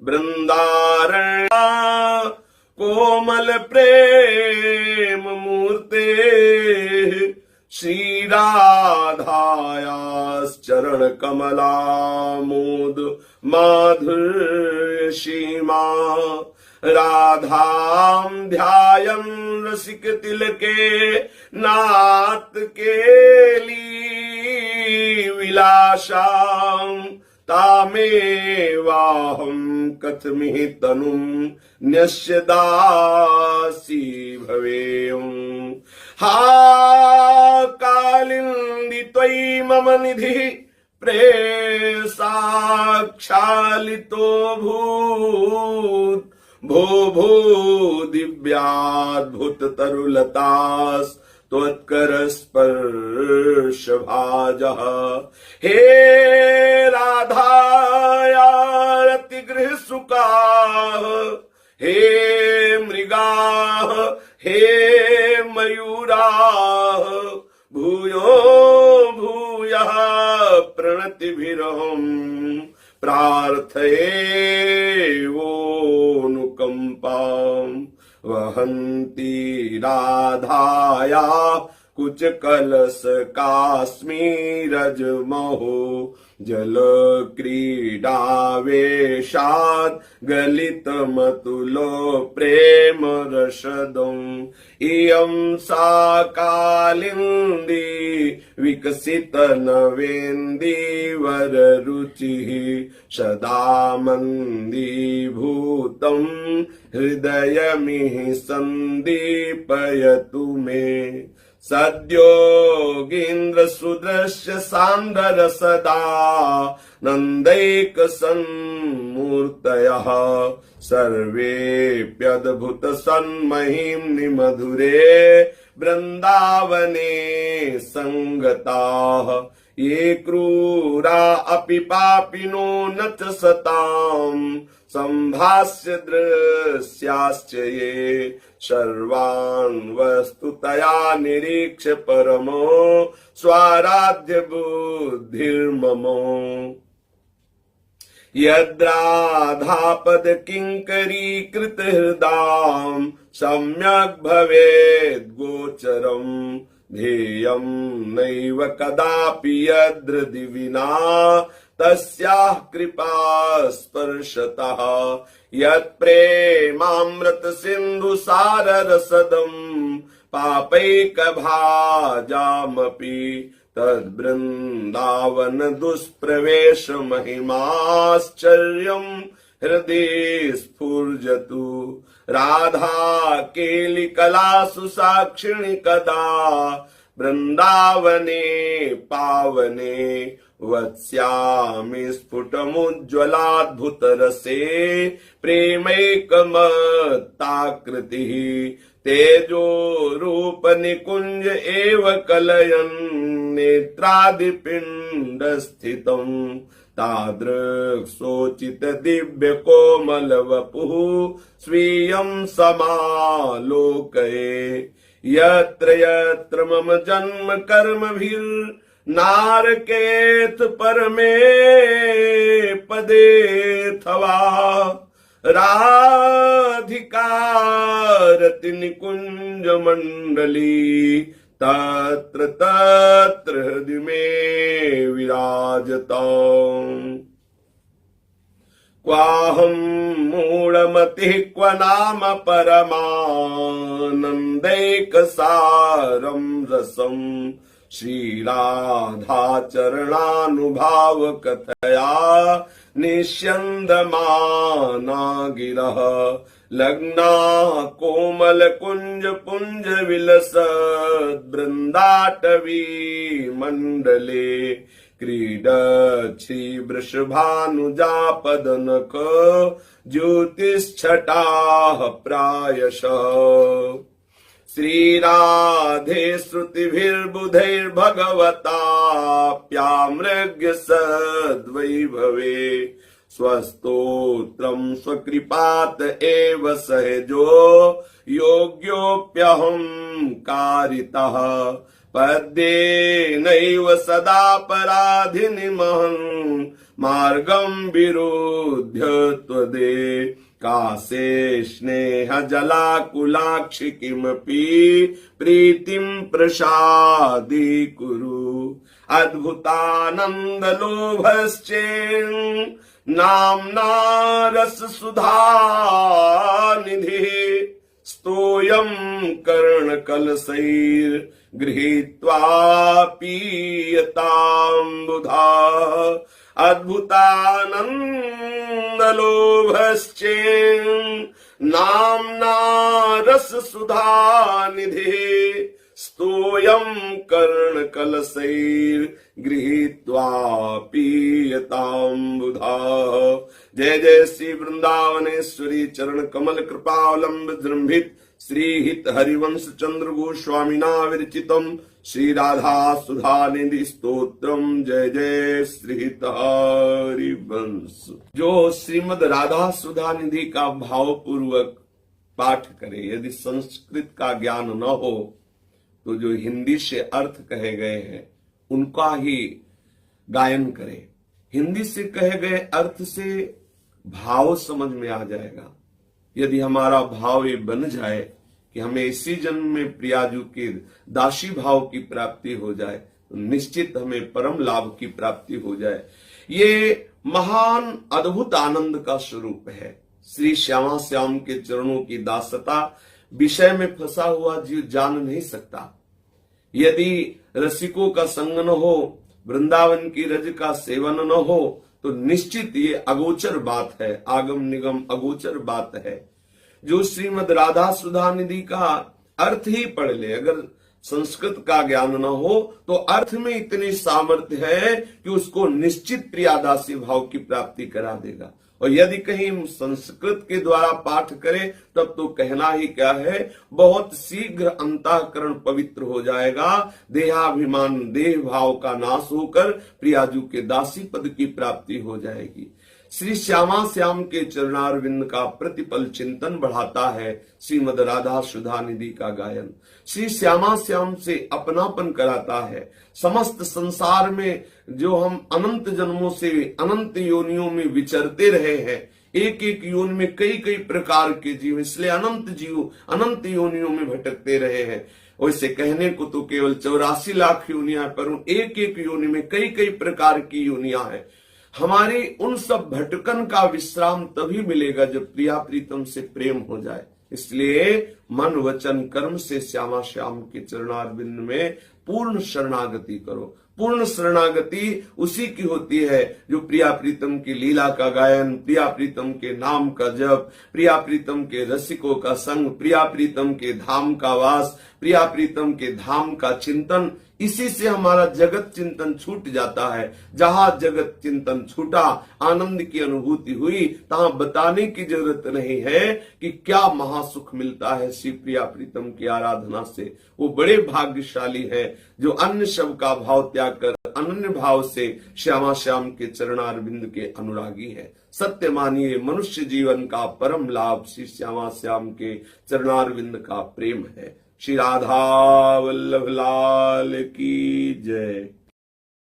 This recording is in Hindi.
वृंदारण्य कोमल प्रेम मूर्ते श्री राधायाश्चरण कमलामोद माधुर्य सीमा राधाम ध्यायन् रसिक तिलके नाथ केली विलासाम तामेवाहं कथमिहि तनुं न्यस्य दासी भवेयम्। हा कालिंदी त्वयि मम निधि प्रेसाक्षालितो भूत् भो भो दिव्याद्भुत तरुलतास् त्वत्कर स्पर्श भाजः। हे राधायारति गृह सुखाः हे मृगाः हे मयूराः भूयो भूयः प्रणतिभिरहं प्रार्थये वोऽनुकम्पाम्। वहन्ति राधाया कुचकलश काश्मीरजमहो जल क्रीडावेशात् गलितमतुलो प्रेम रसदम्। इयं सा कालिन्दी विकसित नवेन्दी वररुचिः सदा मन्दीभूतम् हृदयमिह सन्दीपयतु मे। सद्योगीन्द्र सुदृश्य सान्दर सदा नन्दैक सन्मूर्तयः सर्वेऽप्यद्भुत सन्महिम्नि मधुरे वृन्दावने सङ्गताः। ये क्रूरा अपि पापिनो न च सताम् सम्भाष्य दृश्याश्च ये सर्वान् वस्तुतया निरीक्ष्य परमो स्वाराध्य बुद्धिर्ममो। यद्राधापद किङ्करी कृत हृदाम् सम्यक् भवेद् गोचरम् ध्येयं नैव कदापि यदृदि विना तस्याः कृपा स्पर्शतः। यत्प्रेमामृत सिन्धु सार रसदम् पापैकभाजामपि तद्वृन्दावन दुष्प्रवेश महिमाश्चर्यम् हृदि स्फुर्जतु। राधा केलिकलासु साक्षिणि कदा वृन्दावने पावने वत्स्यामि स्फुटमुज्ज्वलाद्भुतरसे प्रेमैकमत्ताकृतिः। तेजो रूप निकुंज एव कलयन् नेत्रादिपिण्ड स्थितम्। तादृक्सोचित दिव्य कोमल वपुः स्वीयं समालोकये। यत्र यत्र मम जन्म कर्मभिर्नारकेत परमे पदेऽथवा राधिकारति निकुंज मंडली तत्र तत्र हृदि मे विराजताम्। क्वाहं मूढमतिः क्व नाम परमानन्दैकसारं रसम् श्रीराधाचरणानुभाव कथया निस्यन्दमाना गिरः। लग्ना कोमल कुंज पुंज विलसद् वृन्दाटवी मंडले क्रीडच्छी वृषभानुजापदनख ज्योतिश्छटाः प्रायशः। श्रीराधे श्रुतिभिर्बुधैर्भगवताप्यामृग्य सद्वैभवे स्वस्तोत्रम् स्वकृपात एव सहजो योग्योऽप्यहम् कारितः। पद्येनैव सदा पराधिनिमहम् मार्गम विरोध्य त्वदे कासे स्नेह जलाकुलाक्षि किमपि प्रीतिम प्रसादी कुरु अद्भुतानंद लोभश्चेन नाम्ना रस सुधा निधि स्तोयम कर्ण कलशैर गृहीत्वा पीयतां बुधा अद्भुतानंद लोभश्चेन नाम्ना रस सुधा निधि स्तोयम कर्ण कलशैर गृहीत्वा पीयतां बुधा। जय जय श्री वृंदावनेश्वरी चरण कमल कृपावलंब जृंभित श्री हित हरिवंश चंद्र गोस्वामिना विरचितम श्री राधा सुधा निधि स्तोत्रम। जय जय श्री हित हरिवंश। जो श्रीमद राधा सुधा निधि का भावपूर्वक पाठ करे, यदि संस्कृत का ज्ञान न हो तो जो हिंदी से अर्थ कहे गए हैं उनका ही गायन करे। हिंदी से कहे गए अर्थ से भाव समझ में आ जाएगा। यदि हमारा भाव ये बन जाए कि हमें इसी जन्म में प्रियाजू के दासी भाव की प्राप्ति हो जाए तो निश्चित हमें परम लाभ की प्राप्ति हो जाए। ये महान अद्भुत आनंद का स्वरूप है। श्री श्यामा श्याम के चरणों की दासता विषय में फंसा हुआ जीव जान नहीं सकता। यदि रसिकों का संग न हो, वृंदावन की रज का सेवन न हो तो निश्चित ये अगोचर बात है, आगम निगम अगोचर बात है। जो श्रीमद राधा सुधा निधि का अर्थ ही पढ़ ले, अगर संस्कृत का ज्ञान न हो तो अर्थ में इतनी सामर्थ्य है कि उसको निश्चित प्रियादासी भाव की प्राप्ति करा देगा। और यदि कहीं संस्कृत के द्वारा पाठ करे तब तो कहना ही क्या है, बहुत शीघ्र अंतःकरण पवित्र हो जाएगा। देहाभिमान देह भाव का नाश होकर प्रियाजू के दासी पद की प्राप्ति हो जाएगी। श्री श्यामा श्याम के चरणारविंद का प्रतिपल चिंतन बढ़ाता है श्रीमद राधा सुधा निधि का गायन। श्री श्यामा श्याम से अपनापन कराता है। समस्त संसार में जो हम अनंत जन्मों से अनंत योनियों में विचरते रहे हैं, एक एक योनि में कई कई प्रकार के जीव, इसलिए अनंत जीव अनंत योनियों में भटकते रहे हैं। वैसे कहने को तो केवल 84 लाख योनियां, पर एक एक योनि में कई कई प्रकार की योनियां हैं। हमारी उन सब भटकन का विश्राम तभी मिलेगा जब प्रिया प्रीतम से प्रेम हो जाए। इसलिए मन वचन कर्म से श्यामा श्याम के चरणारविंद में पूर्ण शरणागति करो। पूर्ण शरणागति उसी की होती है जो प्रिया प्रीतम की लीला का गायन, प्रिया प्रीतम के नाम का जप, प्रिया प्रीतम के रसिकों का संग, प्रिया प्रीतम के धाम का वास, प्रिया प्रीतम के धाम का चिंतन। इसी से हमारा जगत चिंतन छूट जाता है। जहां जगत चिंतन छूटा, आनंद की अनुभूति हुई, तहां बताने की जरूरत नहीं है कि क्या महासुख मिलता है श्री प्रिया प्रीतम की आराधना से। वो बड़े भाग्यशाली है जो अन्य सब का भाव त्याग कर अनन्य भाव से श्यामा श्याम के चरणारविंद के अनुरागी है। सत्य मानिए, मनुष्य जीवन का परम लाभ श्री श्यामा श्याम के चरणारविंद का प्रेम है। श्री राधा वल्लभ लाल की जय।